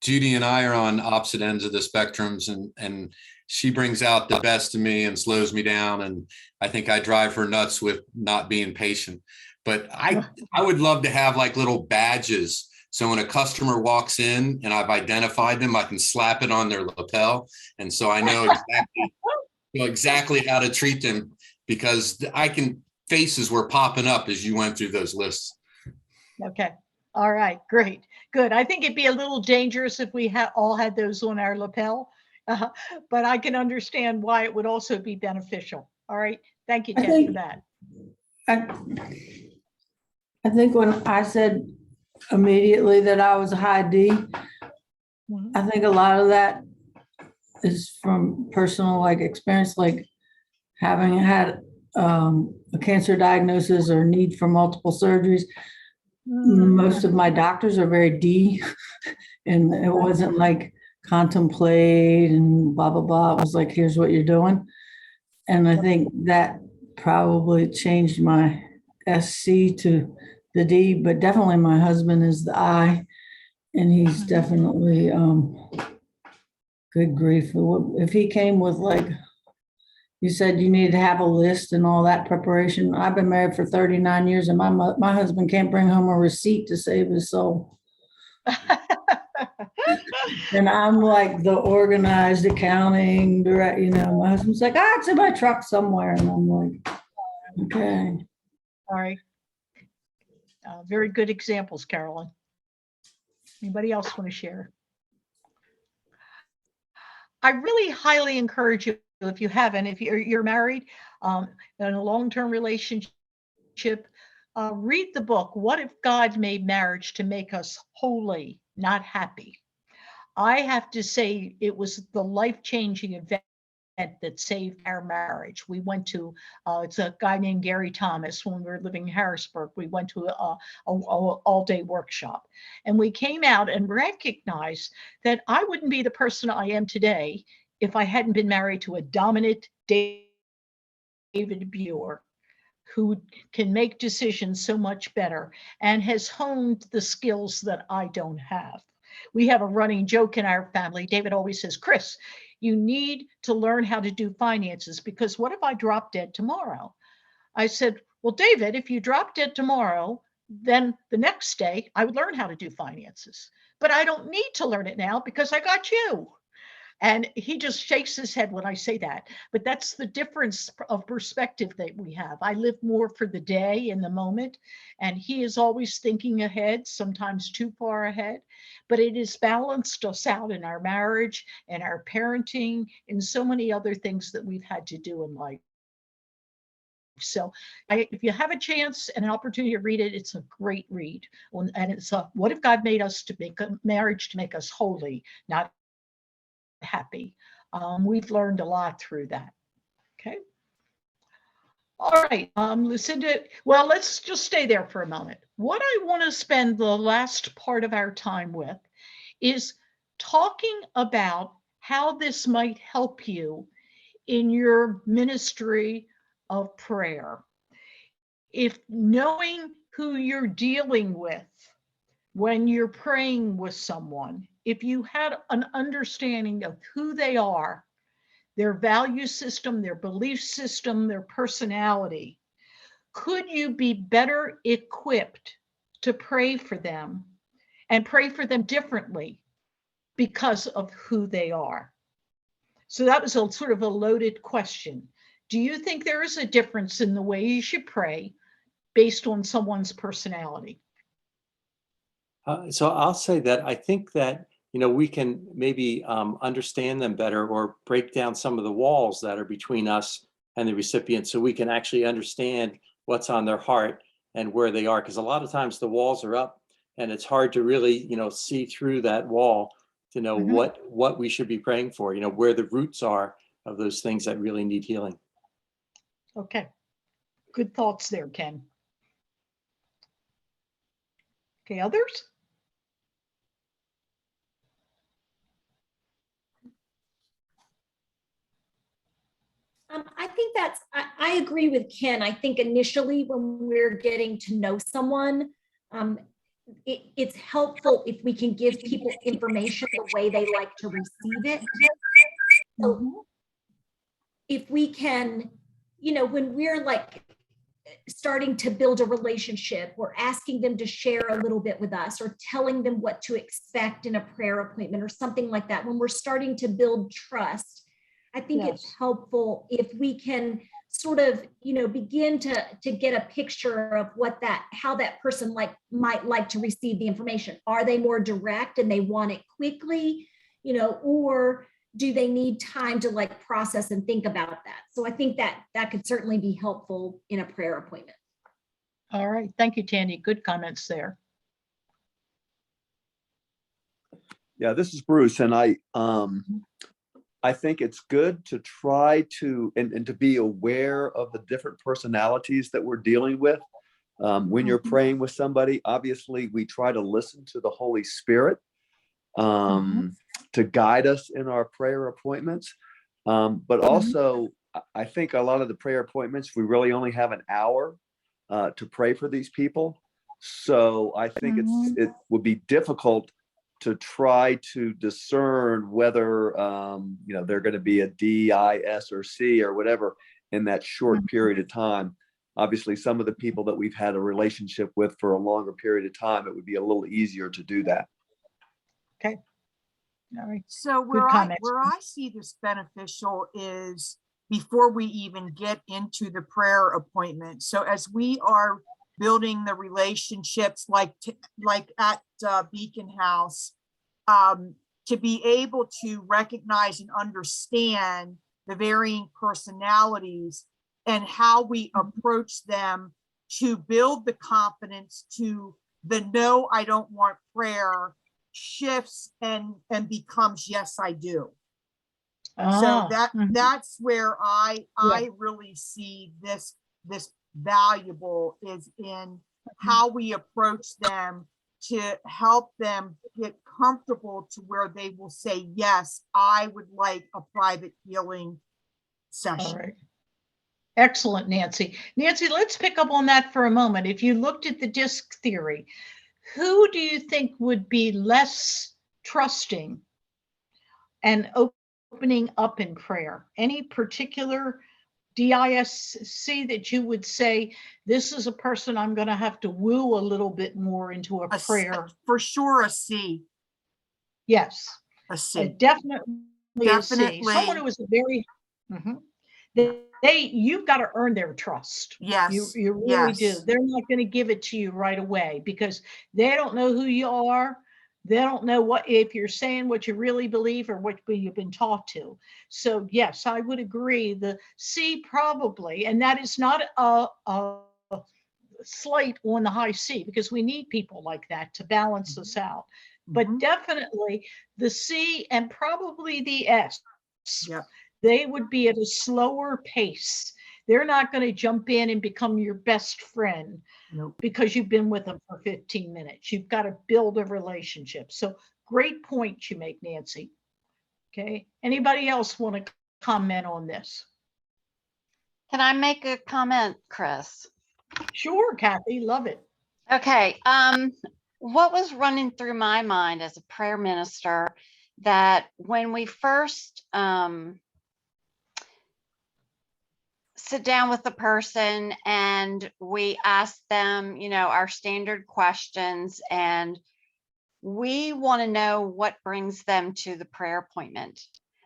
Judy and I are on opposite ends of the spectrums, and she brings out the best in me and slows me down. And I think I drive her nuts with not being patient. But I would love to have like little badges. So when a customer walks in and I've identified them, I can slap it on their lapel. And so I know exactly how to treat them, because faces were popping up as you went through those lists. Okay. All right, great, good. I think it'd be a little dangerous if we all had those on our lapel, but I can understand why it would also be beneficial. All right, thank you, I Ted, think- for that. I think when I said immediately that I was a high D, Mhm. I think a lot of that is from personal experience, like having had a cancer diagnosis or need for multiple surgeries. Most of my doctors are very D, and it wasn't like contemplate and blah, blah, blah. It was like, here's what you're doing. And I think that probably changed my SC to the D, but definitely my husband is the I, and he's definitely, good grief. If he came with you said you need to have a list and all that preparation. I've been married for 39 years and my husband can't bring home a receipt to save his soul. And I'm like the organized accounting direct, my husband's like, it's in my truck somewhere. And I'm like, okay. All right. Very good examples, Carolyn. Anybody else want to share? I really highly encourage you, if you haven't, if you're married in a long-term relationship, read the book, What If God Made Marriage to Make Us Holy, Not Happy? I have to say it was the life-changing event that saved our marriage. We went to, it's a guy named Gary Thomas, when we were living in Harrisburg, we went to a all-day workshop. And we came out and recognized that I wouldn't be the person I am today if I hadn't been married to a dominant David Bugher, who can make decisions so much better and has honed the skills that I don't have. We have a running joke in our family. David always says, Chris, you need to learn how to do finances, because what if I drop dead tomorrow? I said, well, David, if you drop dead tomorrow, then the next day I would learn how to do finances. But I don't need to learn it now because I got you. And he just shakes his head when I say that. But that's the difference of perspective that we have. I live more for the day in the moment, and he is always thinking ahead, sometimes too far ahead. But it has balanced us out in our marriage and our parenting and so many other things that we've had to do in life. So if you have a chance and an opportunity to read it, it's a great read. And it's What If God Made Us to Make a Marriage to Make Us Holy, Not Happy. We've learned a lot through that. Okay. All right, Lucinda, well, let's just stay there for a moment. What I want to spend the last part of our time with is talking about how this might help you in your ministry of prayer. If knowing who you're dealing with when you're praying with someone, if you had an understanding of who they are, their value system, their belief system, their personality, could you be better equipped to pray for them and pray for them differently because of who they are? So that was a sort of a loaded question. Do you think there is a difference in the way you should pray based on someone's personality? So I'll say that I think that, we can maybe understand them better or break down some of the walls that are between us and the recipient so we can actually understand what's on their heart and where they are. Because a lot of times the walls are up and it's hard to really, see through that wall to know what we should be praying for, where the roots are of those things that really need healing. Okay. Good thoughts there, Ken. Okay, others? I think I agree with Ken. I think initially when we're getting to know someone, it's helpful if we can give people information the way they like to receive it. So if we can, when we're like starting to build a relationship, we're asking them to share a little bit with us or telling them what to expect in a prayer appointment or something like that. When we're starting to build trust, I think it's helpful if we can sort of, begin to get a picture of how that person might like to receive the information. Are they more direct and they want it quickly, or do they need time to process and think about that? So I think that could certainly be helpful in a prayer appointment. All right. Thank you, Tandy. Good comments there. Yeah, this is Bruce, and I think it's good to try to and to be aware of the different personalities that we're dealing with. When you're praying with somebody, obviously we try to listen to the Holy Spirit to guide us in our prayer appointments. But also, I think a lot of the prayer appointments, we really only have an hour to pray for these people. So I think it would be difficult to try to discern whether, they're going to be a D, I, S, or C or whatever in that short period of time. Obviously, some of the people that we've had a relationship with for a longer period of time, it would be a little easier to do that. Okay. All right. So where I see this beneficial is before we even get into the prayer appointment. So as we are building the relationships like at Beacon House, to be able to recognize and understand the varying personalities and how we approach them to build the confidence to the no, I don't want prayer shifts and becomes yes, I do. So that's where I really see this valuable is in how we approach them to help them get comfortable to where they will say, yes, I would like a private healing session. All right. Excellent, Nancy. Nancy, let's pick up on that for a moment. If you looked at the DISC theory, who do you think would be less trusting and opening up in prayer? Any particular DISC that you would say, this is a person I'm going to have to woo a little bit more into a prayer? For sure, a C. Yes. A C. Definitely a C. Someone who is a very, you've got to earn their trust. Yes. You really do. They're not going to give it to you right away because they don't know who you are. They don't know if you're saying what you really believe or what you've been taught to. So yes, I would agree. The C probably, and that is not a slight on the high C because we need people like that to balance us out. But definitely the C and probably the S. Yep. They would be at a slower pace. They're not going to jump in and become your best friend because you've been with them for 15 minutes. You've got to build a relationship. So great point you make, Nancy. Okay. Anybody else want to comment on this? Can I make a comment, Chris? Sure, Kathy. Love it. Okay. What was running through my mind as a prayer minister that when we first sit down with the person and we ask them, our standard questions, and we want to know what brings them to the prayer appointment.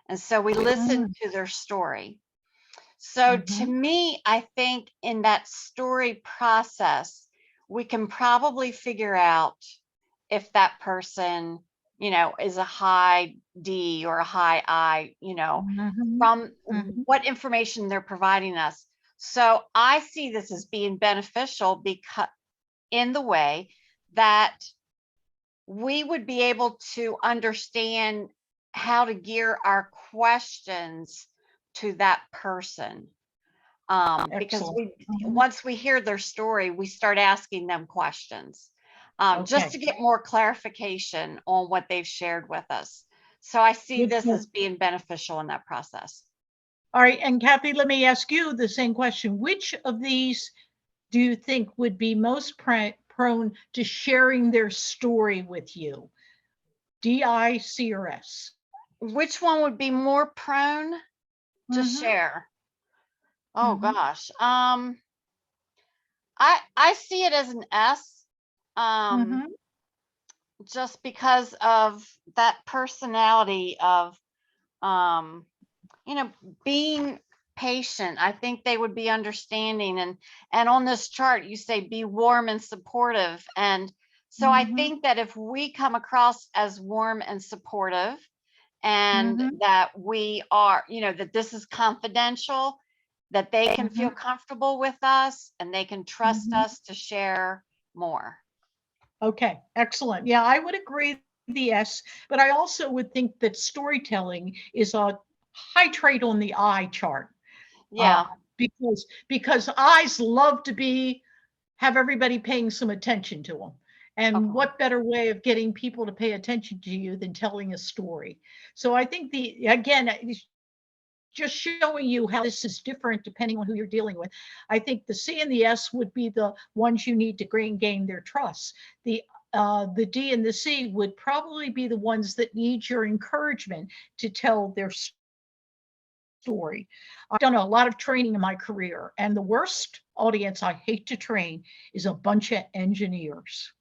And so we listen to their story. So to me, I think in that story process, we can probably figure out if that person, you know, is a high D or a high I, you know, from what information they're providing us. So I see this as being beneficial because in the way that we would be able to understand how to gear our questions to that person. Because once we hear their story, we start asking them questions, just to get more clarification on what they've shared with us. So I see this as being beneficial in that process. All right, and Kathy, let me ask you the same question. Which of these do you think would be most prone to sharing their story with you? D, C, or S? Which one would be more prone to share? Oh gosh. I see it as an S. Just because of that personality of you know, being patient. I think they would be understanding, and on this chart you say be warm and supportive, and so I think that if we come across as warm and supportive, and that we are, you know, that this is confidential, that they can feel comfortable with us and they can trust us to share more. Okay, excellent. Yeah, I would agree with the S, but I also would think that storytelling is a high trait on the I chart. Yeah. Because I's love to have everybody paying some attention to them. And what better way of getting people to pay attention to you than telling a story? So I think again, just showing you how this is different depending on who you're dealing with. I think the C and the S would be the ones you need to gain their trust. The D and the C would probably be the ones that need your encouragement to tell their story. I've done a lot of training in my career, and the worst audience I hate to train is a bunch of engineers.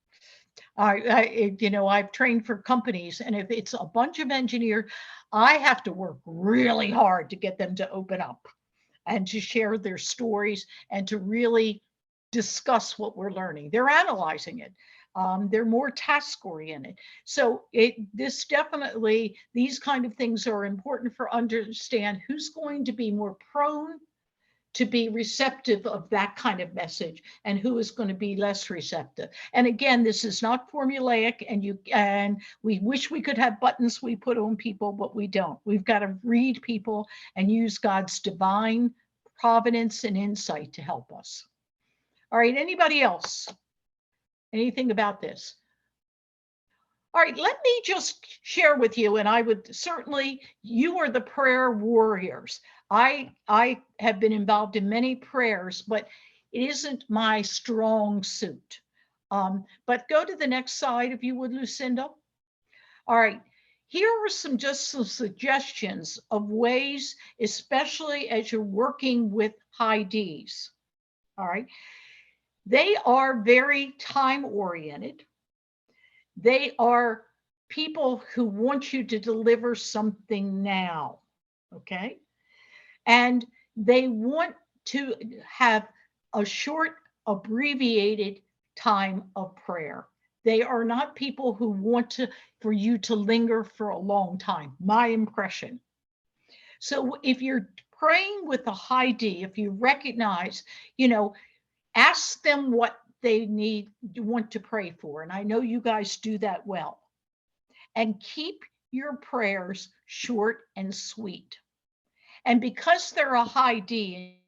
You know, I've trained for companies, and if it's a bunch of engineers, I have to work really hard to get them to open up and to share their stories and to really discuss what we're learning. They're analyzing it. They're more task oriented. So these kind of things are important for understand who's going to be more prone to be receptive of that kind of message and who is going to be less receptive. And again, this is not formulaic, and we wish we could have buttons we put on people, but we don't. We've got to read people and use God's divine providence and insight to help us. All right, anybody else? Anything about this? All right, let me just share with you, and I would certainly, you are the prayer warriors. I have been involved in many prayers, but it isn't my strong suit. But go to the next slide, if you would, Lucinda. All right, here are some suggestions of ways, especially as you're working with high Ds. All right, they are very time oriented. They are people who want you to deliver something now, okay? And they want to have a short, abbreviated time of prayer. They are not people who want for you to linger for a long time, my impression. So if you're praying with a high D, if you recognize, you know, ask them what they want to pray for. And I know you guys do that well. And keep your prayers short and sweet. And because they're a high D,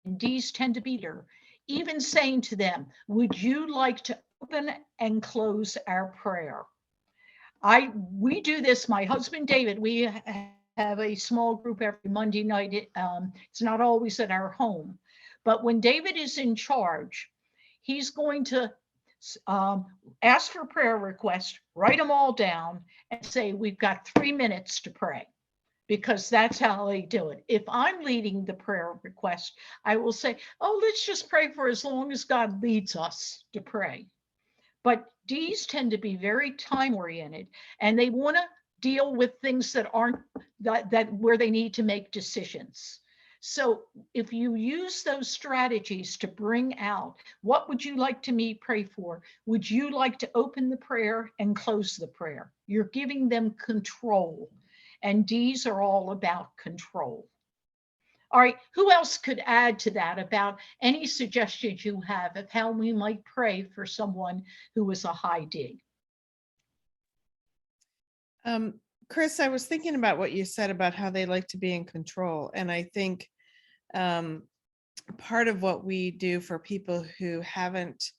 and Ds tend to be there, even saying to them, would you like to open and close our prayer? We do this, my husband, David, we have a small group every Monday night. It's not always at our home. But when David is in charge, he's going to ask for prayer requests, write them all down, and say, we've got 3 minutes to pray, because that's how they do it. If I'm leading the prayer request, I will say, oh, let's just pray for as long as God leads us to pray. But Ds tend to be very time oriented, and they want to deal with things that aren't that where they need to make decisions. So if you use those strategies to bring out, what would you like to me pray for? Would you like to open the prayer and close the prayer? You're giving them control, and Ds are all about control. All right, who else could add to that about any suggestions you have of how we might pray for someone who is a high D? Chris, I was thinking about what you said about how they like to be in control. And I think part of what we do for people who haven't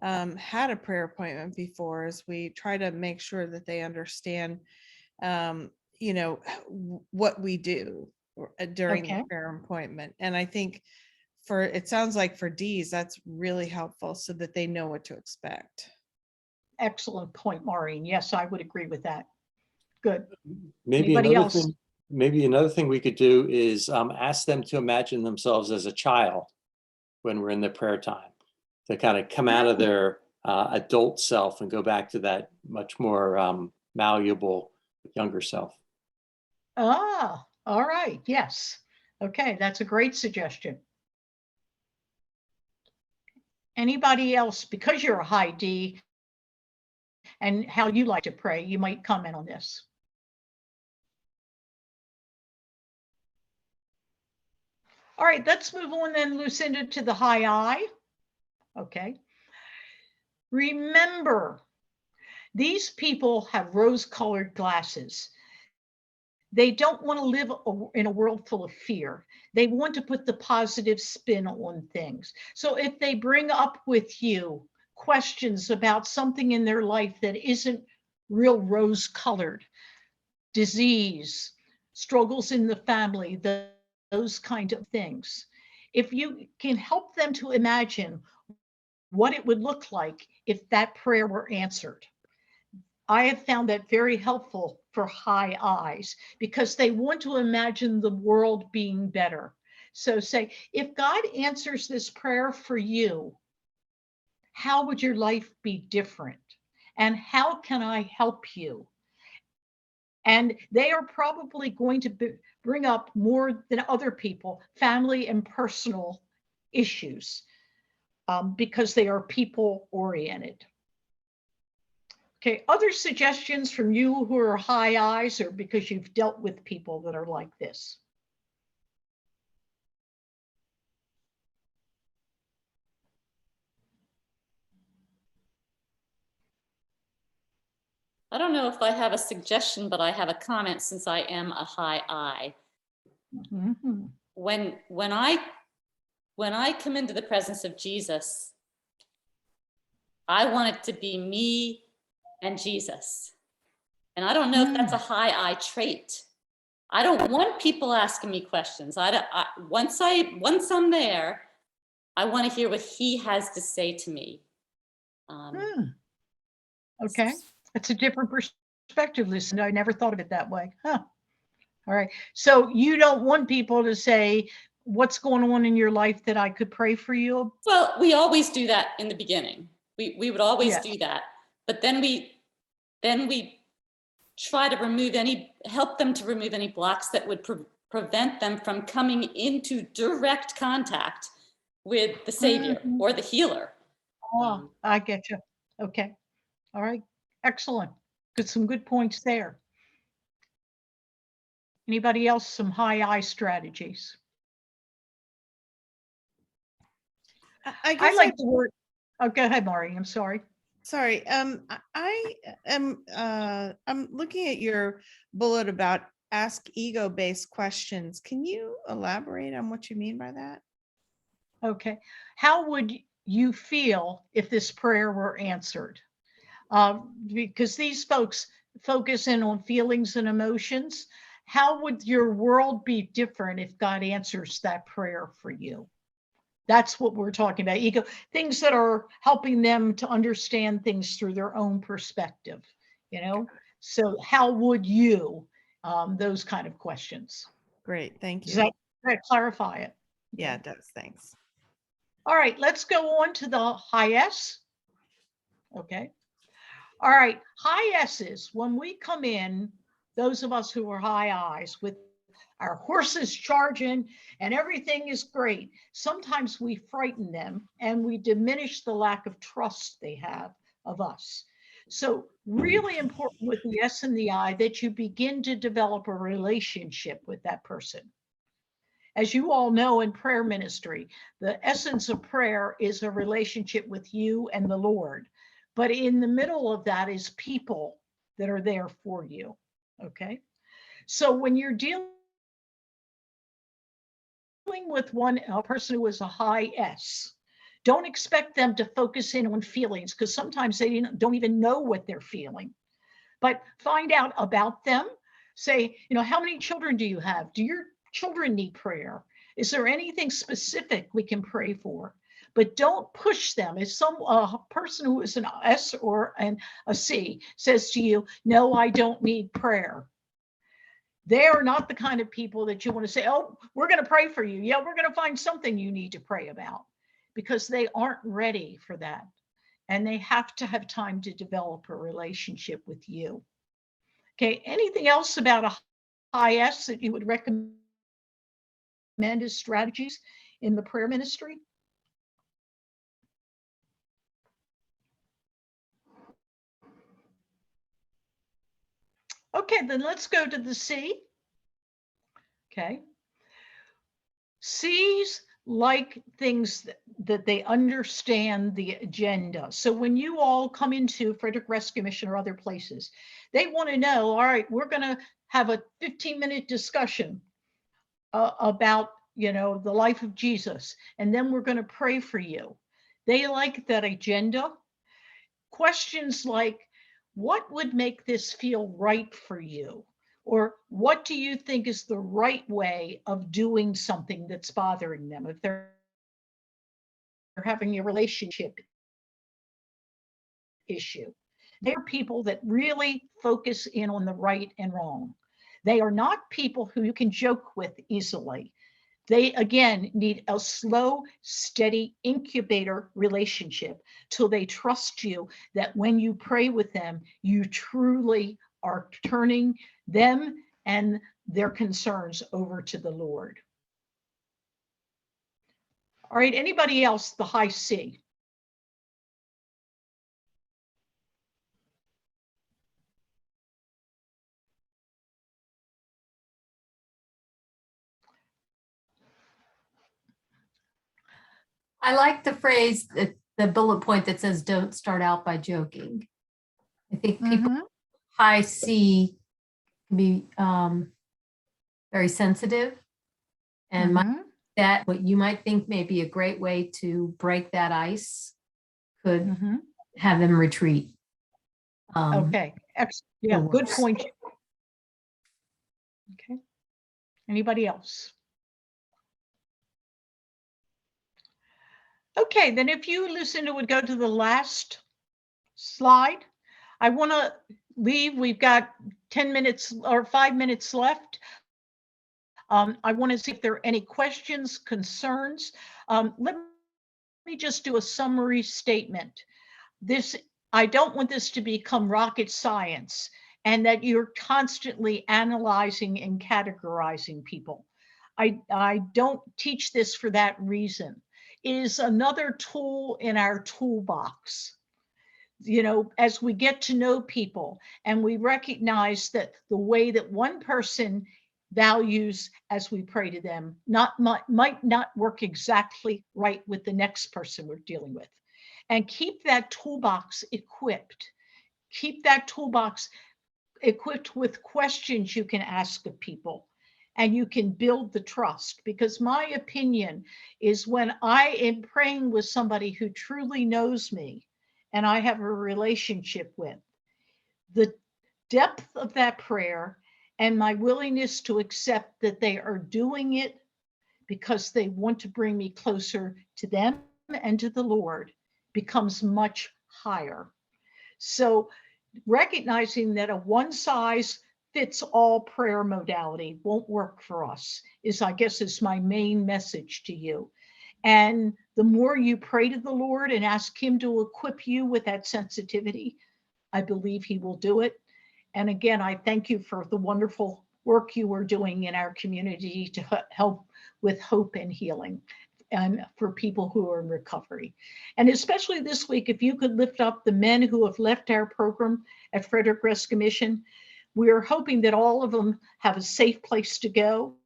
had a prayer appointment before is we try to make sure that they understand, what we do during the prayer appointment. And I think it sounds like for Ds, that's really helpful so that they know what to expect. Excellent point, Maureen. Yes, I would agree with that. Good. Maybe another thing we could do is ask them to imagine themselves as a child when we're in the prayer time, to kind of come out of their adult self and go back to that much more malleable younger self. Ah, all right. Yes. Okay, that's a great suggestion. Anybody else, because you're a high D and how you like to pray, you might comment on this. All right, let's move on then, Lucinda, to the high I. Okay. Remember, these people have rose-colored glasses. They don't want to live in a world full of fear. They want to put the positive spin on things. So if they bring up with you questions about something in their life that isn't real rose-colored, disease, struggles in the family, those kind of things, if you can help them to imagine what it would look like if that prayer were answered, I have found that very helpful for high I's because they want to imagine the world being better. So say, if God answers this prayer for you, how would your life be different? And how can I help you? And they are probably going to bring up more than other people, family and personal issues, because they are people oriented. Okay, other suggestions from you who are high I's or because you've dealt with people that are like this? I don't know if I have a suggestion, but I have a comment since I am a high I. Mm-hmm. When I come into the presence of Jesus, I want it to be me and Jesus. And I don't know if that's a high I trait. I don't want people asking me questions. Once I'm there, I want to hear what he has to say to me. Okay, that's a different perspective, Lucinda. I never thought of it that way. Huh. All right. So you don't want people to say, what's going on in your life that I could pray for you? Well, we always do that in the beginning. We would always do that. But then we try to help them to remove any blocks that would prevent them from coming into direct contact with the Savior or the healer. Oh, I get you. Okay. All right. Excellent. Some good points there. Anybody else some high I strategies? I like the word. Oh, go ahead, Maury. I'm sorry. Sorry. I'm looking at your bullet about ask ego-based questions. Can you elaborate on what you mean by that? Okay. How would you feel if this prayer were answered? Because these folks focus in on feelings and emotions. How would your world be different if God answers that prayer for you? That's what we're talking about. Ego, things that are helping them to understand things through their own perspective, So how would you, those kind of questions? Great, thank you. Does that clarify it? Yeah, it does, thanks. All right, let's go on to the high S. Okay. All right. High S's, when we come in, those of us who are high I's with our horses charging and everything is great, sometimes we frighten them and we diminish the lack of trust they have of us. So really important with the S and the I that you begin to develop a relationship with that person. As you all know in prayer ministry, the essence of prayer is a relationship with you and the Lord. But in the middle of that is people that are there for you. Okay. So when you're dealing with a person who is a high S, don't expect them to focus in on feelings, because sometimes they don't even know what they're feeling. But find out about them. Say, how many children do you have? Do your children need prayer? Is there anything specific we can pray for? But don't push them. If some person who is an S or a C says to you, no, I don't need prayer, they are not the kind of people that you want to say, oh, we're going to pray for you. Yeah, we're going to find something you need to pray about, because they aren't ready for that. And they have to have time to develop a relationship with you. Okay, anything else about a high S that you would recommend as strategies in the prayer ministry? Okay, then let's go to the C. Okay. C's like things that they understand the agenda. So when you all come into Frederick Rescue Mission or other places, they want to know, all right, we're going to have a 15-minute discussion about, the life of Jesus, and then we're going to pray for you. They like that agenda. Questions like, what would make this feel right for you? Or what do you think is the right way of doing something that's bothering them? If they're having a relationship issue, they're people that really focus in on the right and wrong. They are not people who you can joke with easily. They, again, need a slow, steady incubator relationship till they trust you that when you pray with them, you truly are turning them and their concerns over to the Lord. All right, anybody else, the high C? I like the phrase, the bullet point that says, don't start out by joking. I think people high C can be very sensitive, and that what you might think may be a great way to break that ice could have them retreat. Okay, excellent. Yeah, good point. Okay, anybody else? Okay, then if you, Lucinda, would go to the last slide. I want to leave. We've got 10 minutes or 5 minutes left. I want to see if there are any questions, concerns. Let me just do a summary statement. I don't want this to become rocket science and that you're constantly analyzing and categorizing people. I don't teach this for that reason. It is another tool in our toolbox. As we get to know people and we recognize that the way that one person values as we pray to them might not work exactly right with the next person we're dealing with. And keep that toolbox equipped. Keep that toolbox equipped with questions you can ask of people, and you can build the trust. Because my opinion is, when I am praying with somebody who truly knows me and I have a relationship with, the depth of that prayer and my willingness to accept that they are doing it because they want to bring me closer to them and to the Lord becomes much higher. So recognizing that a one-size-fits-all prayer modality won't work for us is my main message to you. And the more you pray to the Lord and ask him to equip you with that sensitivity, I believe he will do it. And again, I thank you for the wonderful work you are doing in our community to help with hope and healing and for people who are in recovery. And especially this week, if you could lift up the men who have left our program at Frederick Rescue Mission, we are hoping that all of them have a safe place to go